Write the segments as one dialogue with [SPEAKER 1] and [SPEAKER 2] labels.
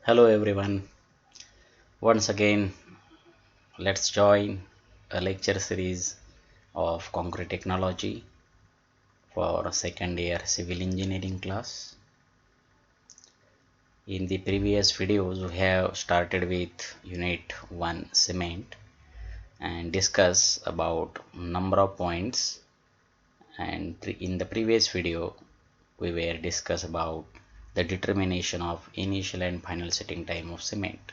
[SPEAKER 1] Hello everyone. Once again, let's join a lecture series of concrete technology for second year civil engineering class. In the previous videos, we have started with unit 1 cement and discuss about number of points, and in the previous video we were discuss about the determination of initial and final setting time of cement.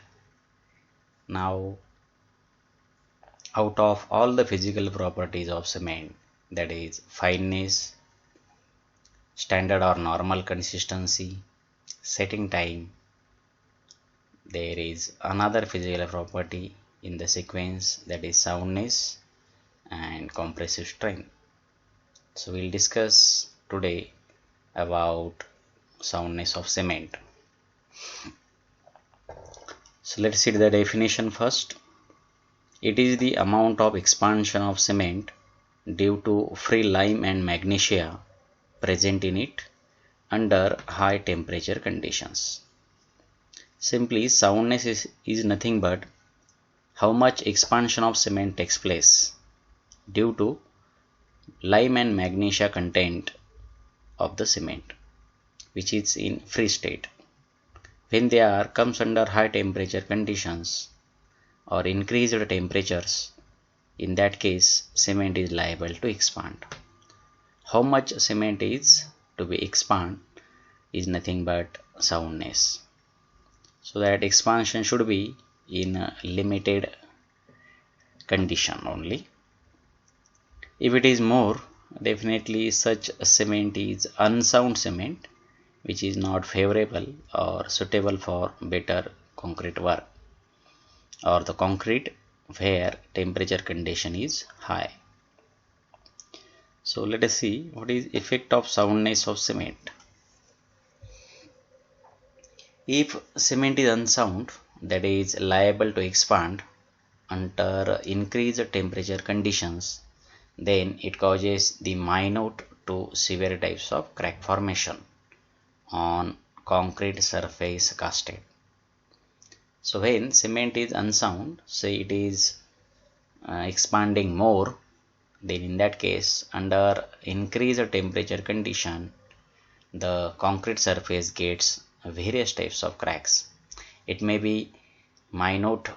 [SPEAKER 1] Now, out of all the physical properties of cement, that is fineness, standard or normal consistency, setting time, there is another physical property in the sequence, that is soundness and compressive strength. So we'll discuss today about soundness of cement. So let's see the definition first. It is the amount of expansion of cement due to free lime and magnesia present in it under high temperature conditions. Simply, soundness is nothing but how much expansion of cement takes place due to lime and magnesia content of the cement, which is in free state. When they comes under high temperature conditions or increased temperatures, in that case cement is liable to expand. How much cement is to be expand is nothing but soundness. So that expansion should be in a limited condition only. If it is more, definitely such cement is unsound cement, which is not favorable or suitable for better concrete work, or the concrete where temperature condition is high. So let us see what is effect of soundness of cement. If cement is unsound, that is liable to expand under increased temperature conditions, then it causes the minute to severe types of crack formation on concrete surface casted. So when cement is unsound, say it is expanding more, then in that case under increased temperature condition, the concrete surface gets various types of cracks. It may be minute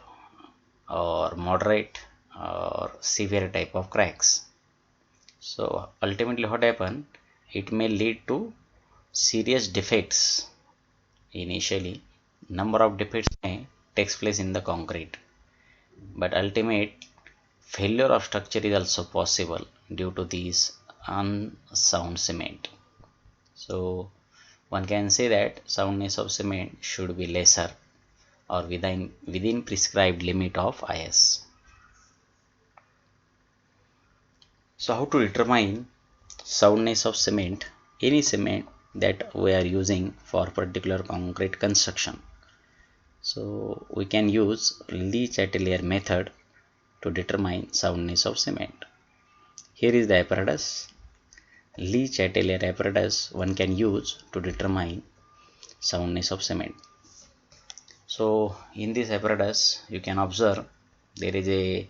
[SPEAKER 1] or moderate or severe type of cracks. So ultimately what happen, it may lead to serious defects. Initially number of defects may takes place in the concrete, but ultimate failure of structure is also possible due to these unsound cement. So one can say that soundness of cement should be lesser or within prescribed limit of IS. So how to determine soundness of cement? Any cement that we are using for particular concrete construction. So we can use Le Chatelier method to determine soundness of cement. Here is the apparatus. Le Chatelier apparatus one can use to determine soundness of cement. So in this apparatus you can observe there is a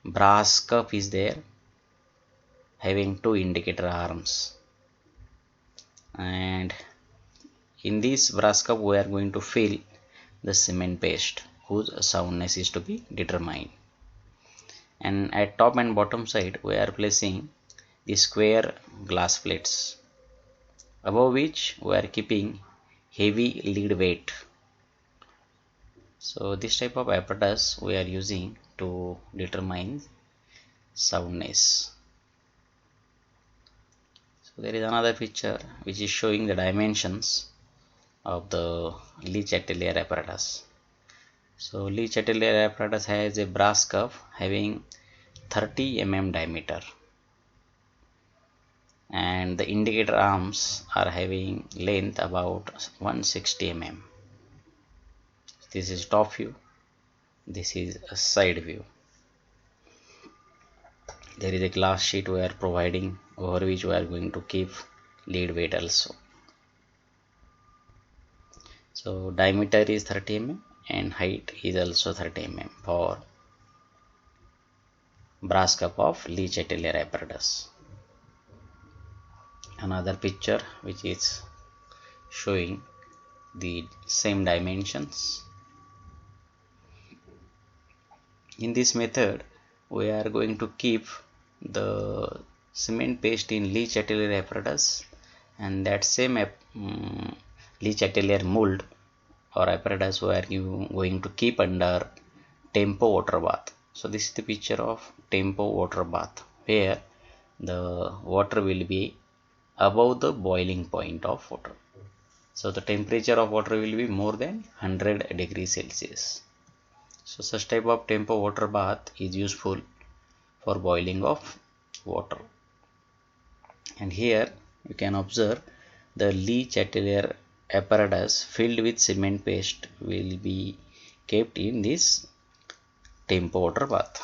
[SPEAKER 1] brass cup is there having two indicator arms, and in this brass cup we are going to fill the cement paste whose soundness is to be determined, and at top and bottom side we are placing the square glass plates, above which we are keeping heavy lead weight. So this type of apparatus we are using to determine soundness. So there is another picture which is showing the dimensions of the Le Chatelier apparatus. So Le Chatelier apparatus has a brass cup having 30 mm diameter, and the indicator arms are having length about 160 mm. This is top view, this is a side view. There is a glass sheet we are providing over which we are going to keep lead weight also. So diameter is 30 mm and height is also 30 mm for brass cup of Le Chatelier apparatus. Another picture which is showing the same dimensions. In this method we are going to keep the cement paste in Le Chatelier apparatus, and that same Le Chatelier mold or apparatus we are going to keep under Tempo water bath. So this is the picture of Tempo water bath, where the water will be above the boiling point of water. So the temperature of water will be more than 100 degrees Celsius. So such type of Tempo water bath is useful for boiling of water. And here you can observe the Le Chatelier apparatus filled with cement paste will be kept in this Tempo water bath.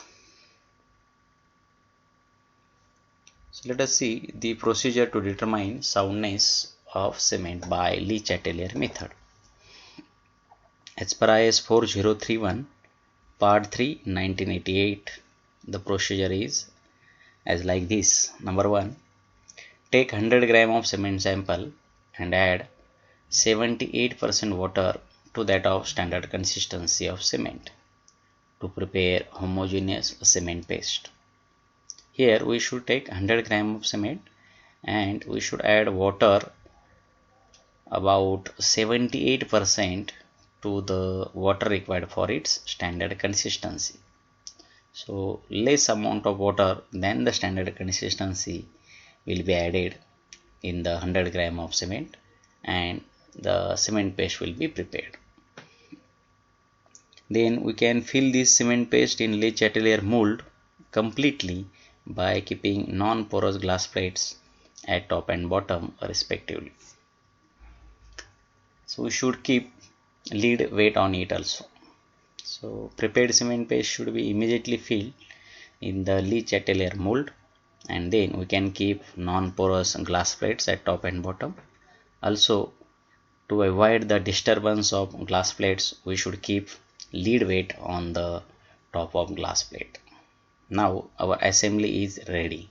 [SPEAKER 1] So let us see the procedure to determine soundness of cement by Le Chatelier method. As per IS 4031 Part 3 1988, the procedure is as like this. Number 1, take 100 gram of cement sample and add 78% water to that of standard consistency of cement to prepare homogeneous cement paste. Here we should take 100 gram of cement and we should add water about 78% to the water required for its standard consistency. So less amount of water than the standard consistency will be added in the 100 gram of cement and the cement paste will be prepared. Then we can fill this cement paste in Le Chatelier mold completely by keeping non-porous glass plates at top and bottom respectively. So we should keep lead weight on it also. So prepared cement paste should be immediately filled in the Le Chatelier mold, and then we can keep non-porous glass plates at top and bottom. Also, to avoid the disturbance of glass plates, we should keep lead weight on the top of glass plate. Now our assembly is ready.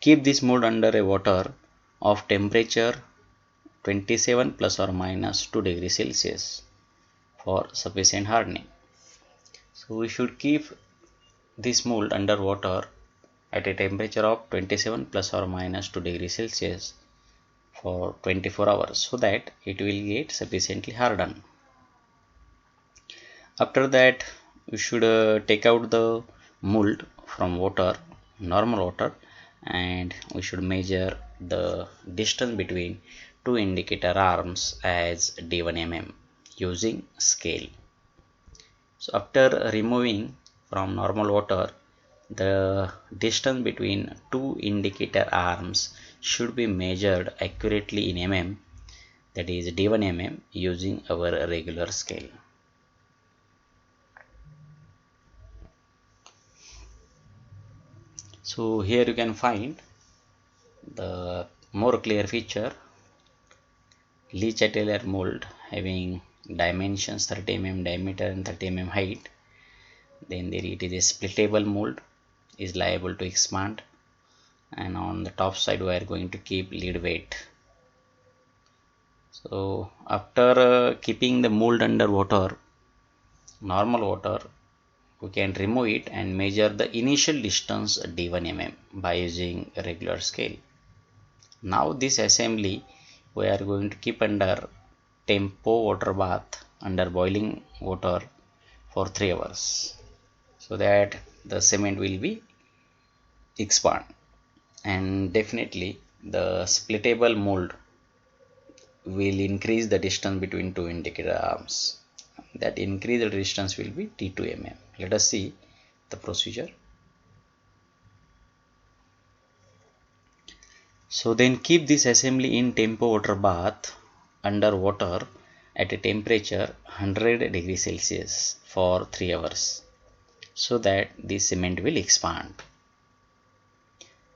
[SPEAKER 1] Keep this mold under a water of temperature 27 plus or minus 2 degrees Celsius for sufficient hardening. So we should keep this mold under water at a temperature of 27 plus or minus 2 degrees Celsius for 24 hours so that it will get sufficiently hardened. After that we should take out the mold from water, normal water, and we should measure the distance between two indicator arms as D1 mm using scale. So after removing from normal water, the distance between two indicator arms should be measured accurately in mm, that is D1 mm, using our regular scale. So here you can find the more clear picture. Le Chatelier mold having dimensions 30 mm diameter and 30 mm height. Then there it is a splittable mold, is liable to expand, and on the top side we are going to keep lead weight. So after keeping the mold under water, normal water, we can remove it and measure the initial distance D1 mm by using a regular scale. Now this assembly we are going to keep under Tempo water bath under boiling water for 3 hours so that the cement will be expand, and definitely the splittable mold will increase the distance between two indicator arms. That increased distance will be T2 mm. Let us see the procedure. So then keep this assembly in Tempo water bath under water at a temperature 100 degrees Celsius for 3 hours so that the cement will expand.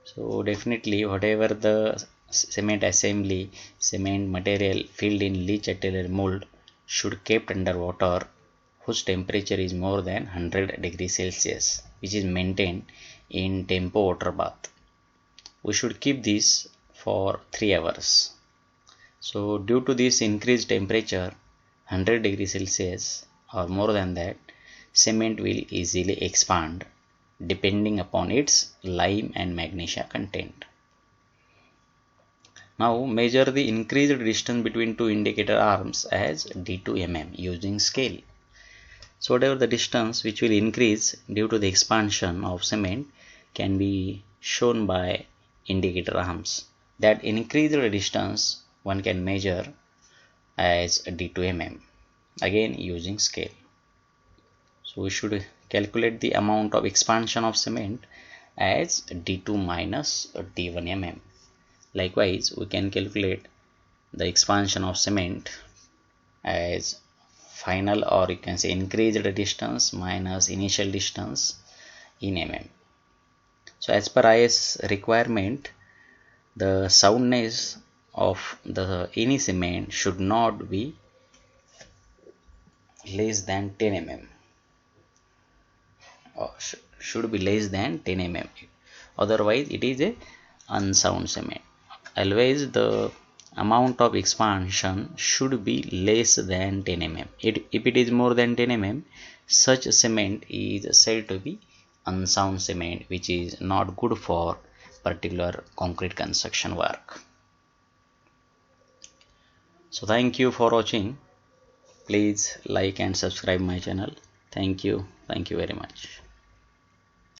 [SPEAKER 1] So definitely whatever the cement assembly, cement material filled in leach atelier mold should kept under water whose temperature is more than 100 degrees Celsius, which is maintained in tempo water bath. We should keep this for 3 hours. So due to this increased temperature 100 degrees Celsius or more than that, cement will easily expand depending upon its lime and magnesia content. Now measure the increased distance between two indicator arms as D2 mm using scale. So whatever the distance which will increase due to the expansion of cement can be shown by indicator arms. That increased distance one can measure as D2 mm, again using scale. So we should calculate the amount of expansion of cement as D2 minus D1 mm. Likewise, we can calculate the expansion of cement as final, or you can say increased distance minus initial distance in mm. So as per IS requirement, the soundness of the any cement should not be less than 10 mm, or should be less than 10 mm, otherwise it is a unsound cement. Always the amount of expansion should be less than 10 mm. If it is more than 10 mm, such cement is said to be unsound cement, which is not good for particular concrete construction work. So thank you for watching. Please like and subscribe my channel. Thank you very much.